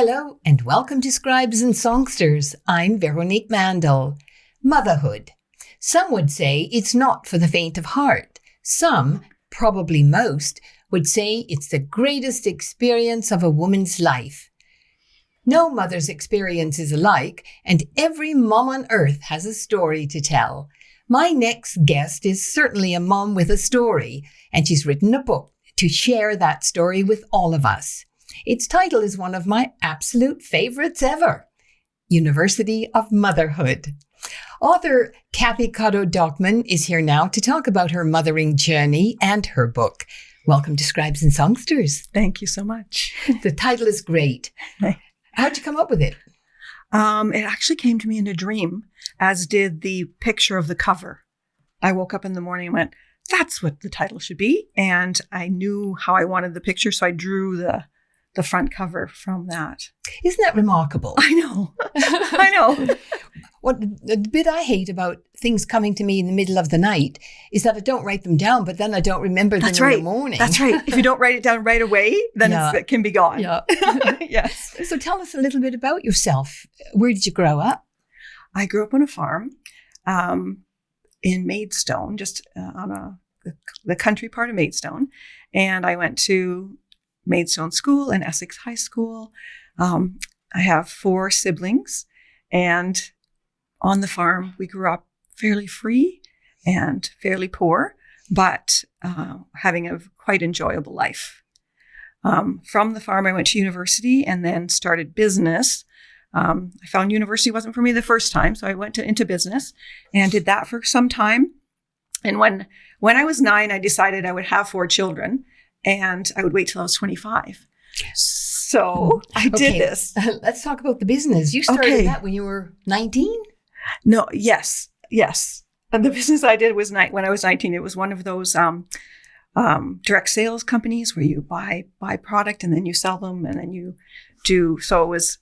Hello and welcome to Scribes and Songsters. I'm Veronique Mandel. Motherhood. Some would say it's not for the faint of heart. Some, probably most, would say it's the greatest experience of a woman's life. No mother's experience is alike, and every mom on earth has a story to tell. My next guest is certainly a mom with a story, and she's written a book to share that story with all of us. Its title is one of my absolute favorites ever, University of Motherhood. Author Cathy Kotow-Dockman is here now to talk about her mothering journey and her book. Welcome to Scribes and Songsters. Thank you so much. The title is great. How'd you come up with it? It actually came to me in a dream, as did the picture of the cover. I woke up in the morning and went, that's what the title should be. And I knew how I wanted the picture, so I drew the front cover from that. Isn't that remarkable? I know. I know. What the bit I hate about things coming to me in the middle of the night is that I don't write them down, but then I don't remember them in the morning. That's right. If you don't write it down right away, then it can be gone. Yeah. Yes. So tell us a little bit about yourself. Where did you grow up? I grew up on a farm in Maidstone, just on the country part of Maidstone. And I went to Maidstone School and Essex High School. I have 4 siblings, and on the farm, we grew up fairly free and fairly poor, but having a quite enjoyable life. From the farm, I went to university and then started business. I found university wasn't for me the first time, so I went into business and did that for some time. And when I was 9, I decided I would have 4 children. And I would wait till I was 25. So I did this. Let's talk about the business. You started that when you were 19? No, yes. And the business I did was when I was 19. It was one of those direct sales companies where you buy product and then you sell them and then you do. So it was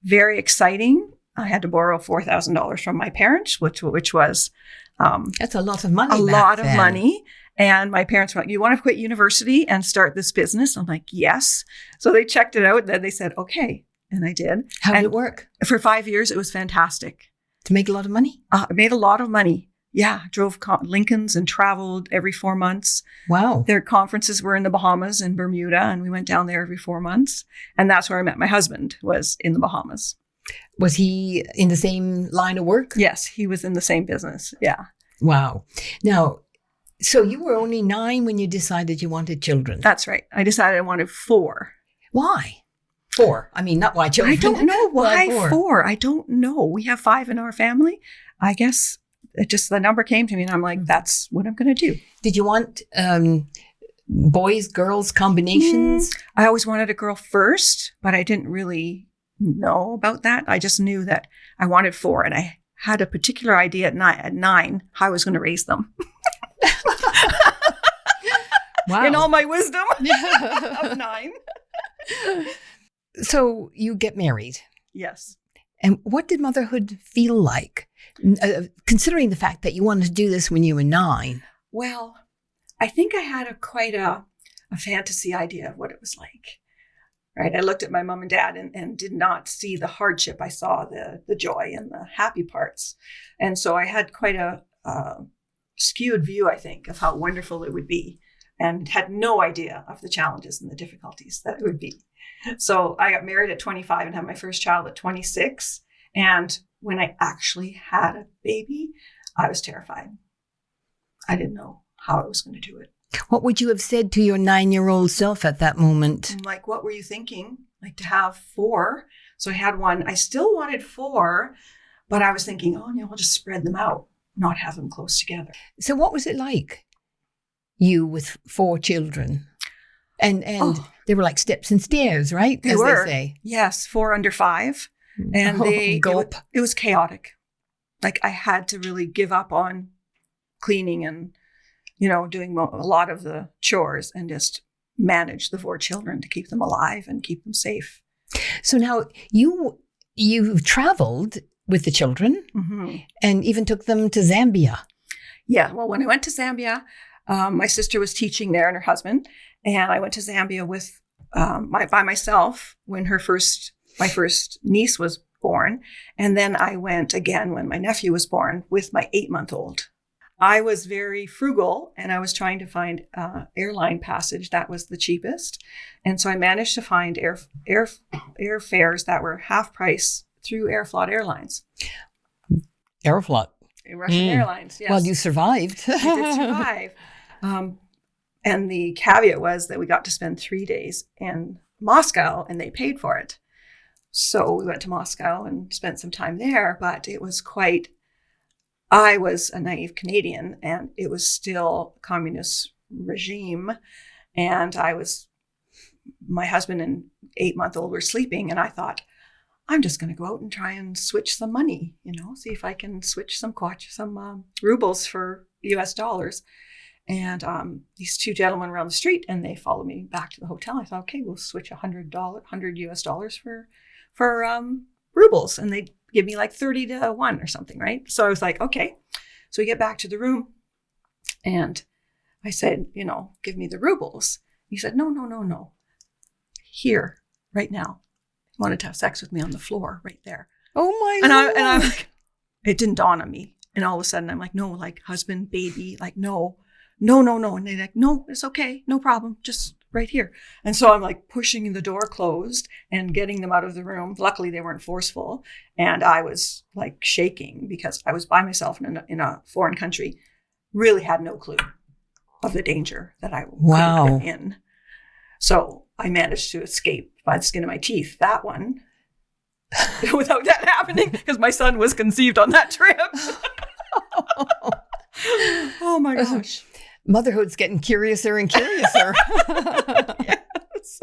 very exciting. I had to borrow $4,000 from my parents, which was that's a lot of money. A lot of money. And my parents were like, you want to quit university and start this business? I'm like, yes. So they checked it out. And then they said, okay. And I did. How did it work? For 5 years, it was fantastic. To make a lot of money? I made a lot of money. Yeah. Drove Lincolns and traveled every 4 months. Wow. Their conferences were in the Bahamas and Bermuda. And we went down there every 4 months. And that's where I met my husband, was in the Bahamas. Was he in the same line of work? Yes. He was in the same business. Yeah. Wow. Now, so you were only 9 when you decided you wanted children? That's right. I decided I wanted 4. Why? 4? I mean, not why children. I don't know why 4. I don't know. We have 5 in our family. I guess the number came to me and I'm like, that's what I'm going to do. Did you want boys, girls combinations? I always wanted a girl first, but I didn't really know about that. I just knew that I wanted 4 and I had a particular idea at 9 how I was going to raise them. Wow. In all my wisdom of 9. So you get married. Yes. And what did motherhood feel like? Considering the fact that you wanted to do this when you were 9. Well, I think I had quite a fantasy idea of what it was like. Right. I looked at my mom and dad and did not see the hardship. I saw the joy and the happy parts. And so I had quite a skewed view, I think, of how wonderful it would be and had no idea of the challenges and the difficulties that it would be. So I got married at 25 and had my first child at 26. And when I actually had a baby, I was terrified. I didn't know how I was going to do it. What would you have said to your 9-year-old self at that moment? I'm like, what were you thinking? Like to have 4. So I had 1. I still wanted 4, but I was thinking, I'll just spread them out, not have them close together. So what was it like? You with 4 children? And they were like steps and stairs, right? They were. They say. Yes, 4 under 5. And it was chaotic. Like I had to really give up on cleaning and doing a lot of the chores and just manage the 4 children to keep them alive and keep them safe. So now you traveled with the children and even took them to Zambia. Yeah. Well, when I went to Zambia, my sister was teaching there and her husband. And I went to Zambia with by myself when her first my first niece was born. And then I went again when my nephew was born with my 8-month-old. I was very frugal and I was trying to find airline passage that was the cheapest. And so I managed to find airfares that were half price through Aeroflot Airlines. Aeroflot. Russian Airlines, yes. Well, you survived. I did survive. And the caveat was that we got to spend 3 days in Moscow and they paid for it. So we went to Moscow and spent some time there, but it was I was a naive Canadian and it was still a communist regime. And my husband and 8-month-old were sleeping and I thought, I'm just going to go out and try and switch some money, see if I can switch some rubles for US dollars. And these two gentlemen were on the street and they followed me back to the hotel. I thought, okay, we'll switch $100 US dollars for rubles. And they give me like 30 to 1 or something, right? So I was like, okay. So we get back to the room and I said, give me the rubles. He said, no. Here, right now. He wanted to have sex with me on the floor right there. Oh my God. And I'm like, it didn't dawn on me. And all of a sudden I'm like, no, like husband, baby, like no. And they're like, no, it's okay. No problem. Just right here. And so I'm like pushing the door closed and getting them out of the room. Luckily, they weren't forceful. And I was like shaking because I was by myself in a foreign country, really had no clue of the danger that I was in. So I managed to escape by the skin of my teeth, that one, without that happening because my son was conceived on that trip. Oh my gosh. Motherhood's getting curiouser and curiouser. Yes.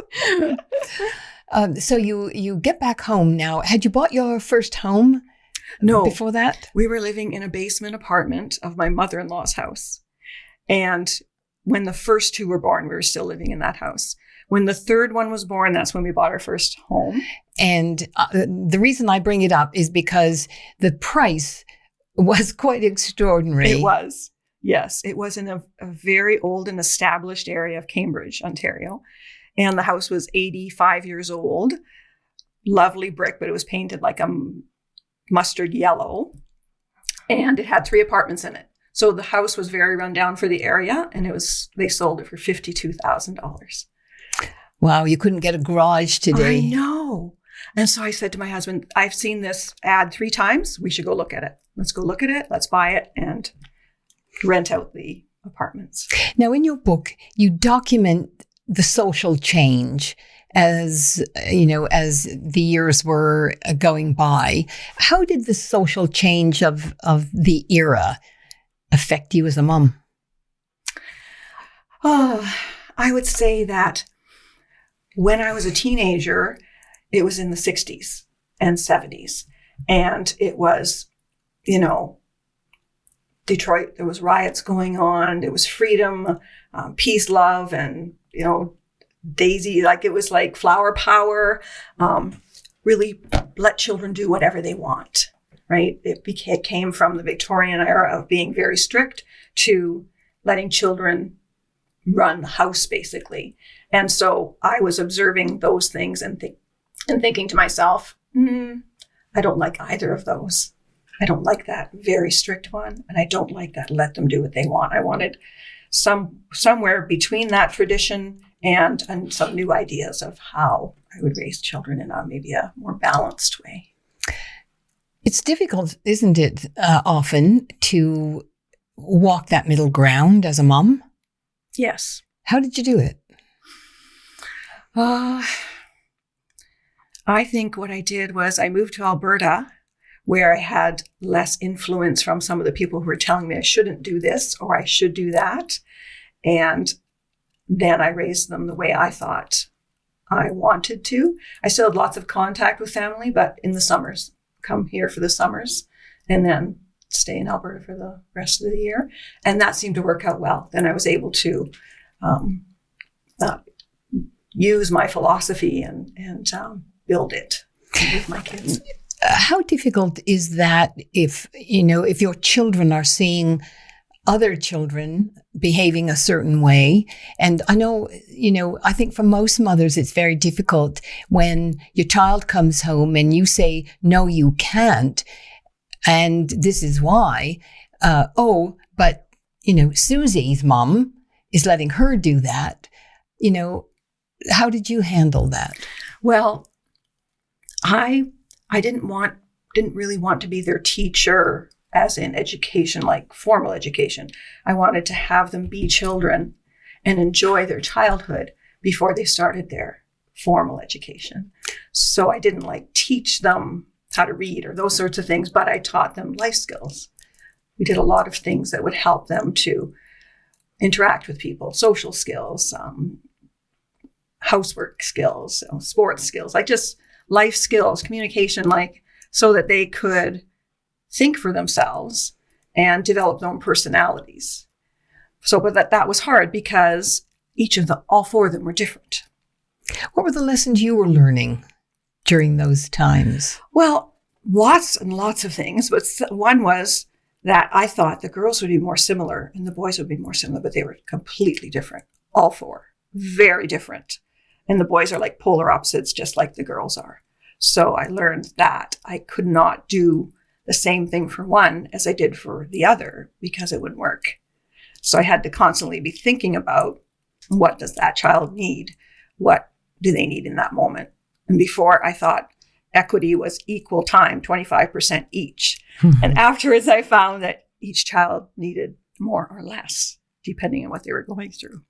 So you get back home now. Had you bought your first home? No. Before that? We were living in a basement apartment of my mother-in-law's house. And when the first two were born, we were still living in that house. When the third one was born, that's when we bought our first home. And the reason I bring it up is because the price was quite extraordinary. It was. Yes, it was in a very old and established area of Cambridge, Ontario. And the house was 85 years old. Lovely brick, but it was painted like a mustard yellow. And it had 3 apartments in it. So the house was very run down for the area. And they sold it for $52,000. Wow, you couldn't get a garage today. I know. And so I said to my husband, I've seen this ad 3 times. We should go look at it. Let's go look at it. Let's buy it and rent out the apartments. Now, in your book, you document the social change as the years were going by. How did the social change of the era affect you as a mom? Oh, I would say that when I was a teenager, it was in the 60s and 70s. And it was, Detroit, there was riots going on. There was freedom, peace, love, and, Daisy, like it was like flower power. Really let children do whatever they want, right? It came from the Victorian era of being very strict to letting children run the house, basically. And so I was observing those things and thinking to myself, I don't like either of those. I don't like that very strict one, and I don't like that let them do what they want. I wanted somewhere between that tradition and some new ideas of how I would raise children in maybe a more balanced way. It's difficult, isn't it, often to walk that middle ground as a mom? Yes. How did you do it? I think what I did was I moved to Alberta, where I had less influence from some of the people who were telling me I shouldn't do this or I should do that. And then I raised them the way I thought I wanted to. I still had lots of contact with family, but in the summers, come here for the summers and then stay in Alberta for the rest of the year. And that seemed to work out well. Then I was able to use my philosophy and build it with my kids. How difficult is that if your children are seeing other children behaving a certain way. And I know, I think for most mothers, it's very difficult when your child comes home and you say, no, you can't. And this is why. But Susie's mom is letting her do that. How did you handle that? Well, I didn't really want to be their teacher, as in education, like formal education. I wanted to have them be children and enjoy their childhood before they started their formal education. So I didn't teach them how to read or those sorts of things, but I taught them life skills. We did a lot of things that would help them to interact with people, social skills, housework skills, sports skills, just life skills, communication, so that they could think for themselves and develop their own personalities. But that was hard because all four of them were different. What were the lessons you were learning during those times? Well, lots and lots of things, but one was that I thought the girls would be more similar and the boys would be more similar, but they were completely different. All four, very different. And the boys are like polar opposites, just like the girls are. So I learned that I could not do the same thing for one as I did for the other because it wouldn't work. So I had to constantly be thinking about, what does that child need? What do they need in that moment? And before, I thought equity was equal time, 25% each. And afterwards, I found that each child needed more or less, depending on what they were going through.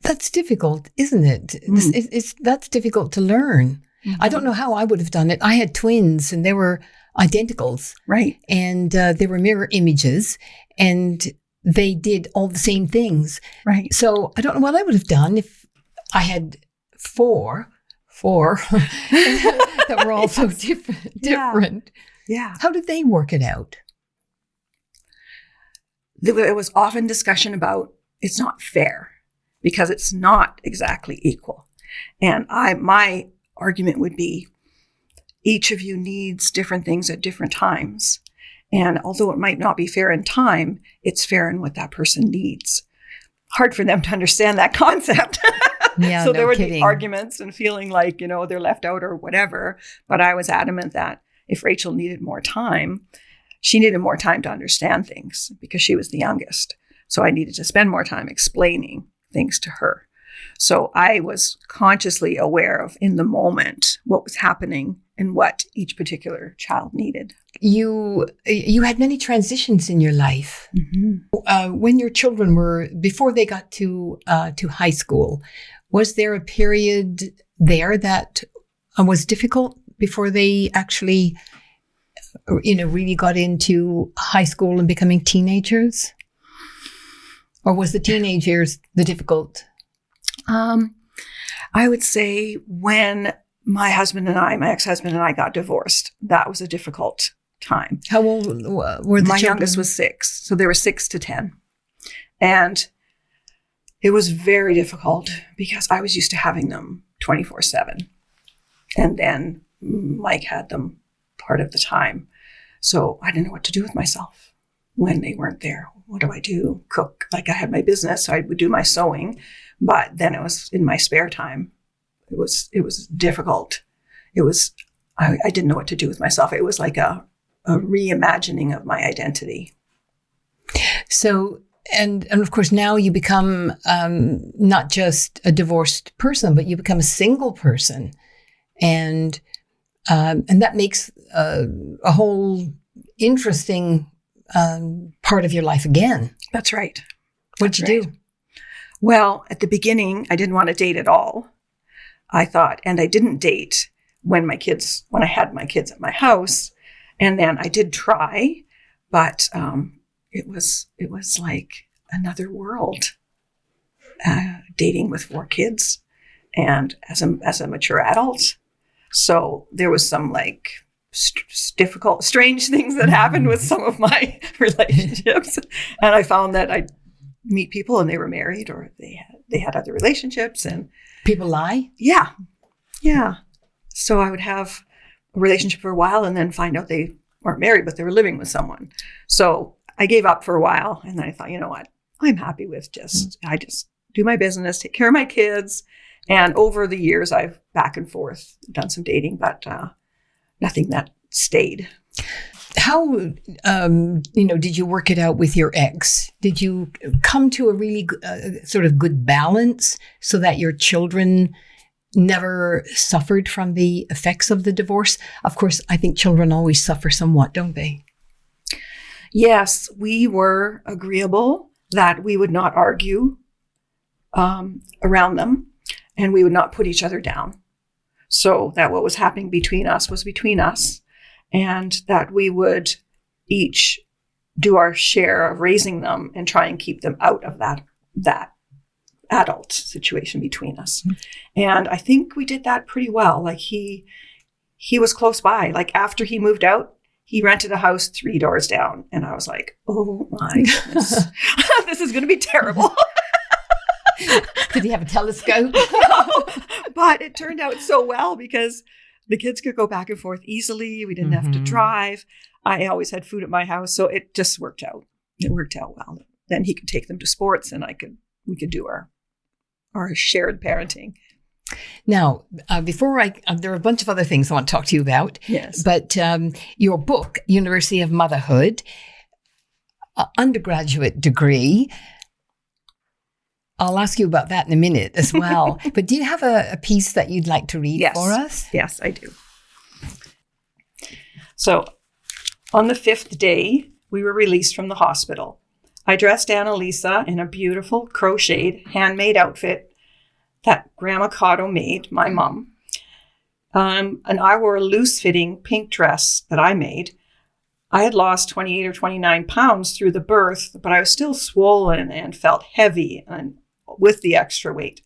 That's difficult, isn't it? That's difficult to learn. Mm-hmm. I don't know how I would have done it. I had twins and they were identicals. Right. And they were mirror images and they did all the same things. Right. So I don't know what I would have done if I had four that were all so different. Yeah. How did they work it out? There was often discussion about it's not fair because it's not exactly equal. And my argument would be each of you needs different things at different times. And although it might not be fair in time, it's fair in what that person needs. Hard for them to understand that concept. Yeah, so no there would kidding. be arguments and feeling like, they're left out or whatever. But I was adamant that if Rachel needed more time, she needed more time to understand things because she was the youngest. So I needed to spend more time explaining things to her. So I was consciously aware of in the moment what was happening and what each particular child needed. You had many transitions in your life. Mm-hmm. When your children before they got to high school, was there a period there that was difficult before they actually, really got into high school and becoming teenagers? Or was the teenage years the difficult? I would say when my ex-husband and I got divorced, that was a difficult time. How old were the children? My youngest was 6. So they were 6 to 10. And it was very difficult because I was used to having them 24/7. And then Mike had them part of the time. So I didn't know what to do with myself when they weren't there. What do I do? Cook. I had my business, so I would do my sewing. But then it was in my spare time. It was difficult. I didn't know what to do with myself. It was like a reimagining of my identity. So, and of course now you become not just a divorced person, but you become a single person. And that makes a whole interesting part of your life again. That's right. What'd you do? Well, at the beginning, I didn't want to date at all. I thought, and I didn't date when I had my kids at my house. And then I did try, but it was like another world, dating with 4 kids and as a mature adult. So there was some difficult, strange things that happened with some of my relationships. And I found that I'd meet people and they were married or they had other relationships. And people lie? Yeah. So I would have a relationship for a while and then find out they weren't married, but they were living with someone. So I gave up for a while. And then I thought, you know what? I'm happy with I just do my business, take care of my kids. And over the years, I've back and forth done some dating, but nothing that stayed. How, did you work it out with your ex? Did you come to a really sort of good balance so that your children never suffered from the effects of the divorce? Of course, I think children always suffer somewhat, don't they? Yes, we were agreeable that we would not argue around them, and we would not put each other down. So that what was happening between us was between us, and that we would each do our share of raising them and try and keep them out of that adult situation between us. Mm-hmm. And I think we did that pretty well. Like he was close by. Like after he moved out, he rented a house 3 doors down. And I was like, oh my goodness, this is going to be terrible. Did he have a telescope? No, but it turned out so well because the kids could go back and forth easily. We didn't have to drive. I always had food at my house. So it just worked out. It worked out well. Then he could take them to sports and we could do our shared parenting. Now, before there are a bunch of other things I want to talk to you about. Yes. But your book, University of Motherhood, undergraduate degree, I'll ask you about that in a minute as well. But do you have a piece that you'd like to read for us? Yes, I do. So, on the 5th day, we were released from the hospital. I dressed Annalisa in a beautiful crocheted, handmade outfit that Grandma Kotow made, my mom. And I wore a loose-fitting pink dress that I made. I had lost 28 or 29 pounds through the birth, but I was still swollen and felt heavy and with the extra weight.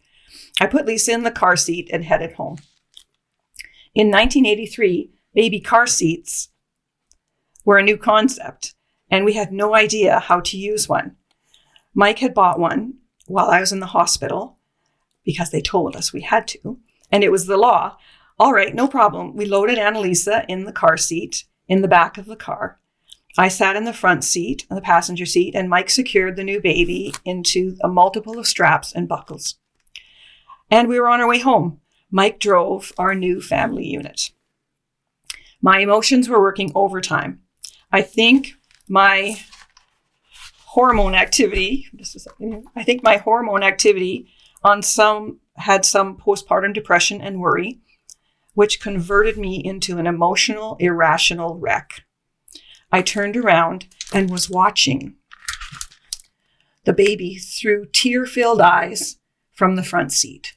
I put Lisa in the car seat and headed home. In 1983, baby car seats were a new concept, and we had no idea how to use one. Mike had bought one while I was in the hospital because they told us we had to, and it was the law. All right, no problem. We loaded Annalisa in the car seat in the back of the car. I sat in the front seat, the passenger seat, and Mike secured the new baby into a multiple of straps and buckles. And we were on our way home. Mike drove our new family unit. My emotions were working overtime. I think my hormone activity had some postpartum depression and worry, which converted me into an emotional, irrational wreck. I turned around and was watching the baby through tear-filled eyes from the front seat.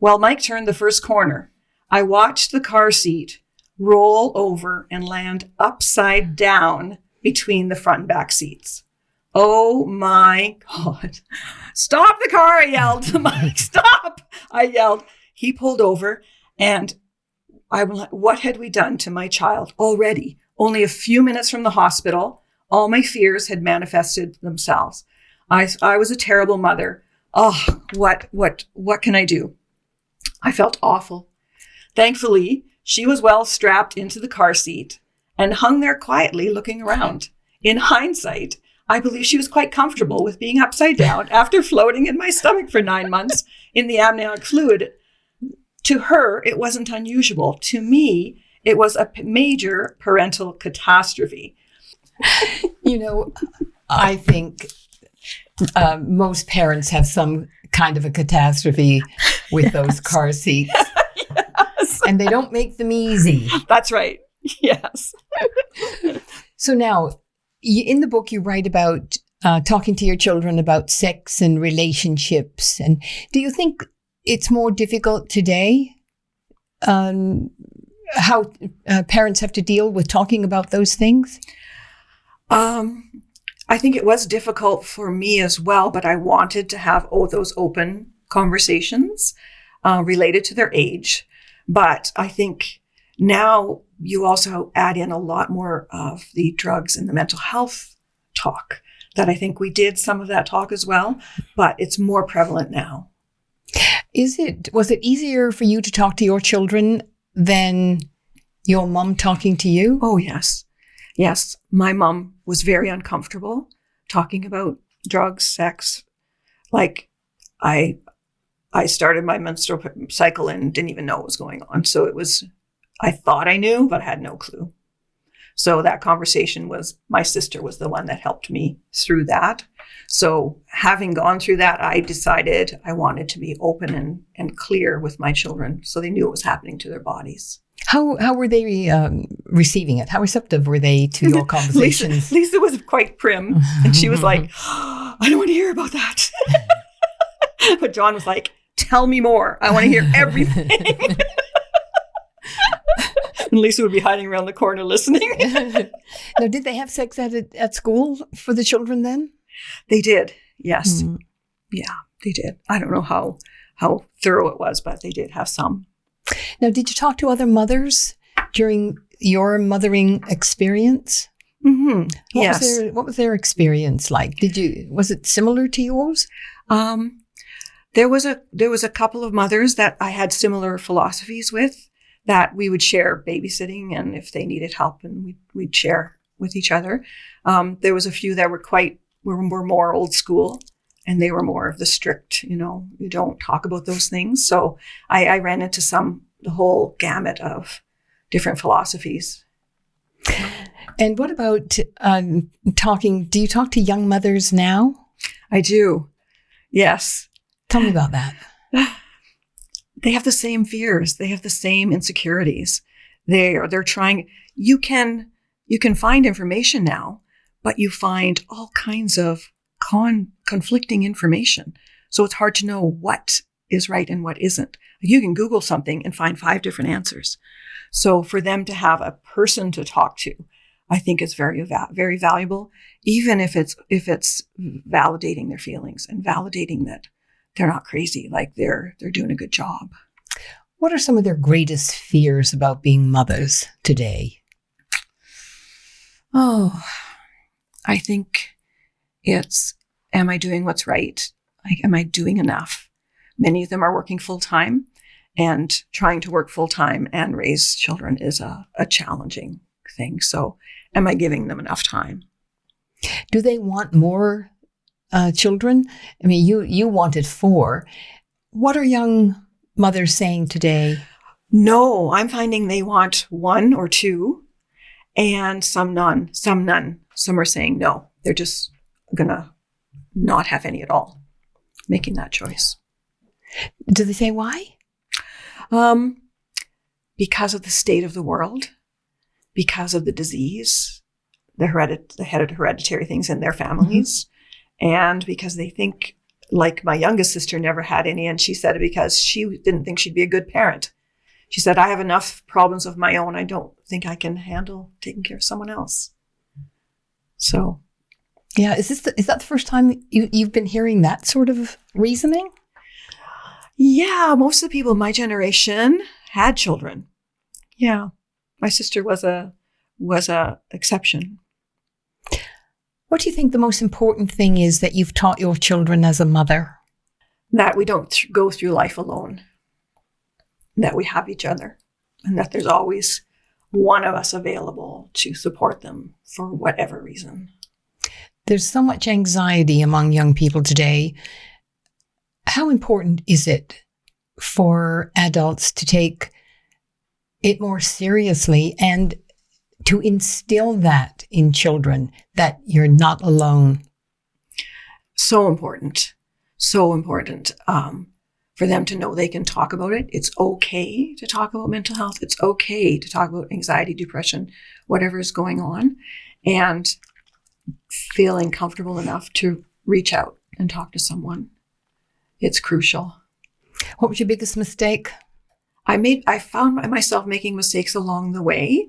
While Mike turned the first corner, I watched the car seat roll over and land upside down between the front and back seats. Oh my God. Stop the car, I yelled to Mike. Stop, I yelled. He pulled over and I was like, what had we done to my child already? Only a few minutes from the hospital, all my fears had manifested themselves. I was a terrible mother. Oh, what can I do? I felt awful. Thankfully, she was well strapped into the car seat and hung there quietly looking around. In hindsight, I believe she was quite comfortable with being upside down after floating in my stomach for 9 months in the amniotic fluid. To her, it wasn't unusual. To me, it was a major parental catastrophe. I think most parents have some kind of a catastrophe with those car seats. Yes. And they don't make them easy. That's right. Yes. So now, in the book, you write about talking to your children about sex and relationships. And do you think it's more difficult today? How parents have to deal with talking about those things? I think it was difficult for me as well, but I wanted to have those open conversations related to their age. But I think now you also add in a lot more of the drugs and the mental health talk, that I think we did some of that talk as well, but it's more prevalent now. Was it easier for you to talk to your children than your mom talking to you? Oh, yes. Yes, my mom was very uncomfortable talking about drugs, sex. Like I started my menstrual cycle and didn't even know what was going on. So I thought I knew, but I had no clue. So that conversation my sister was the one that helped me through that. So having gone through that, I decided I wanted to be open and clear with my children so they knew what was happening to their bodies. How were they receiving it? How receptive were they to your conversations? Lisa was quite prim, and she was like, I don't want to hear about that. But John was like, tell me more. I want to hear everything. And Lisa would be hiding around the corner listening. Now, did they have sex at school for the children then? They did, yes. Mm. Yeah, they did. I don't know how thorough it was, but they did have some. Now, did you talk to other mothers during your mothering experience? Mm-hmm. Yes. What was their experience like? Was it similar to yours? There was a couple of mothers that I had similar philosophies with, that we would share babysitting, and if they needed help, and we'd share with each other. There was a few that were more old school, and they were more of the strict, you don't talk about those things. So I ran into the whole gamut of different philosophies. And what about talking? Do you talk to young mothers now? I do. Yes. Tell me about that. They have the same fears. They have the same insecurities. They're trying. You can find information now, but you find all kinds of conflicting information. So it's hard to know what is right and what isn't. You can Google something and find 5 different answers. So for them to have a person to talk to, I think is very, very valuable, even if it's validating their feelings and validating that they're not crazy, like they're doing a good job. What are some of their greatest fears about being mothers today? Oh, I think it's, am I doing what's right? Like, am I doing enough? Many of them are working full time, and trying to work full time and raise children is a challenging thing. So am I giving them enough time? Do they want more children? I mean, you wanted 4. What are young mothers saying today? No, I'm finding they want 1 or 2, and some none. Some are saying no. They're just gonna not have any at all, making that choice. Do they say why? Because of the state of the world, because of the disease, the hereditary things in their families. Mm-hmm. And because they think, like my youngest sister never had any, and she said it because she didn't think she'd be a good parent. She said, I have enough problems of my own. I don't think I can handle taking care of someone else. So. Yeah, is that the first time you've been hearing that sort of reasoning? Yeah, most of the people in my generation had children. Yeah, my sister was a exception. What do you think the most important thing is that you've taught your children as a mother? That we don't go through life alone. That we have each other. And that there's always one of us available to support them for whatever reason. There's so much anxiety among young people today. How important is it for adults to take it more seriously and to instill that in children, that you're not alone? So important. So important for them to know they can talk about it. It's okay to talk about mental health. It's okay to talk about anxiety, depression, whatever is going on, and feeling comfortable enough to reach out and talk to someone. It's crucial. What was your biggest mistake? I found myself making mistakes along the way,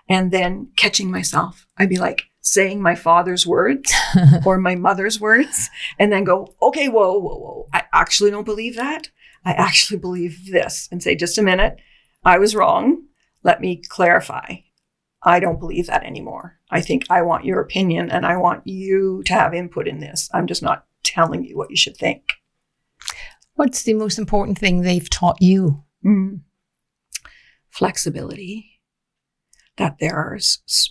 and then catching myself. I'd be like saying my father's words or my mother's words, and then go, okay, whoa. I actually don't believe that. I actually believe this. And say, just a minute, I was wrong. Let me clarify. I don't believe that anymore. I think I want your opinion, and I want you to have input in this. I'm just not telling you what you should think. What's the most important thing they've taught you? Flexibility. that there are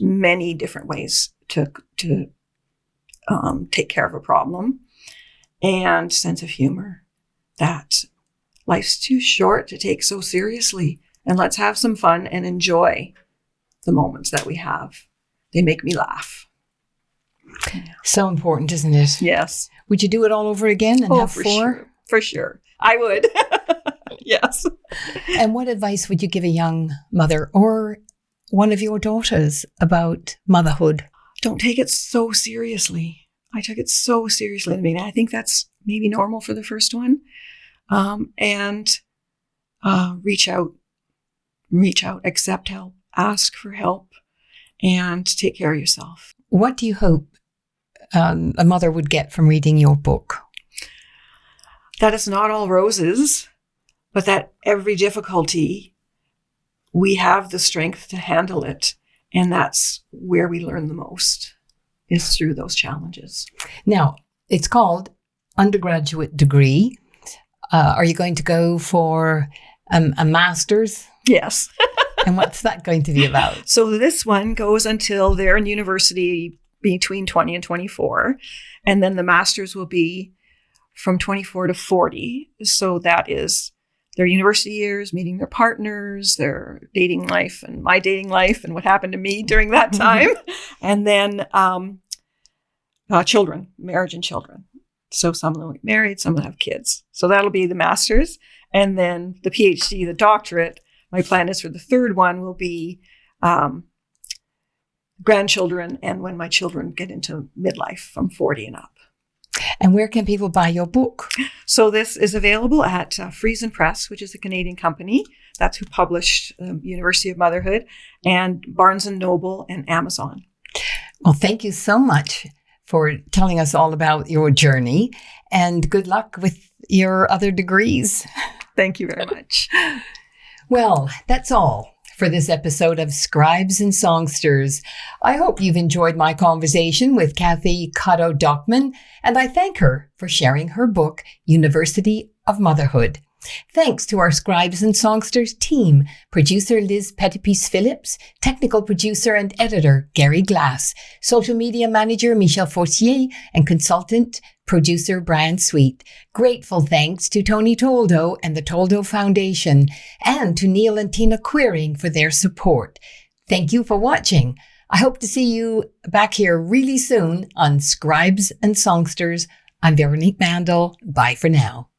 many different ways to take care of a problem, and sense of humor, that life's too short to take so seriously, and let's have some fun and enjoy the moments that we have. They make me laugh. So important, isn't it? Yes. Would you do it all over again and have for 4? Sure. For sure. I would. Yes. And what advice would you give a young mother or one of your daughters about motherhood? Don't take it so seriously. I took it so seriously in the beginning. I think that's maybe normal for the first one. And reach out, accept help, ask for help, and take care of yourself. What do you hope a mother would get from reading your book? That it's not all roses, but that every difficulty, we have the strength to handle it. And that's where we learn the most, is through those challenges. Now, it's called undergraduate degree. Are you going to go for a master's? Yes. And what's that going to be about? So this one goes until they're in university between 20 and 24. And then the master's will be from 24 to 40. So that is their university years, meeting their partners, their dating life, and my dating life, and what happened to me during that time. And then children, marriage and children. So some of them get married, some of them have kids. So that'll be the master's. And then the PhD, the doctorate, my plan is for the third one will be grandchildren, and when my children get into midlife from 40 and up. And where can people buy your book? So this is available at Friesen Press, which is a Canadian company. That's who published University of Motherhood, and Barnes & Noble and Amazon. Well, thank you so much for telling us all about your journey, and good luck with your other degrees. Thank you very much. Well, that's all for this episode of Scribes and Songsters. I hope you've enjoyed my conversation with Cathy Kotow-Dockman, and I thank her for sharing her book, University of Motherhood. Thanks to our Scribes and Songsters team, producer Liz Pettipies-Phillips, technical producer and editor Gary Glass, social media manager Michelle Fortier, and consultant producer Brian Sweet. Grateful thanks to Tony Toldo and the Toldo Foundation, and to Neil and Tina Queering for their support. Thank you for watching. I hope to see you back here really soon on Scribes and Songsters. I'm Veronique Mandel. Bye for now.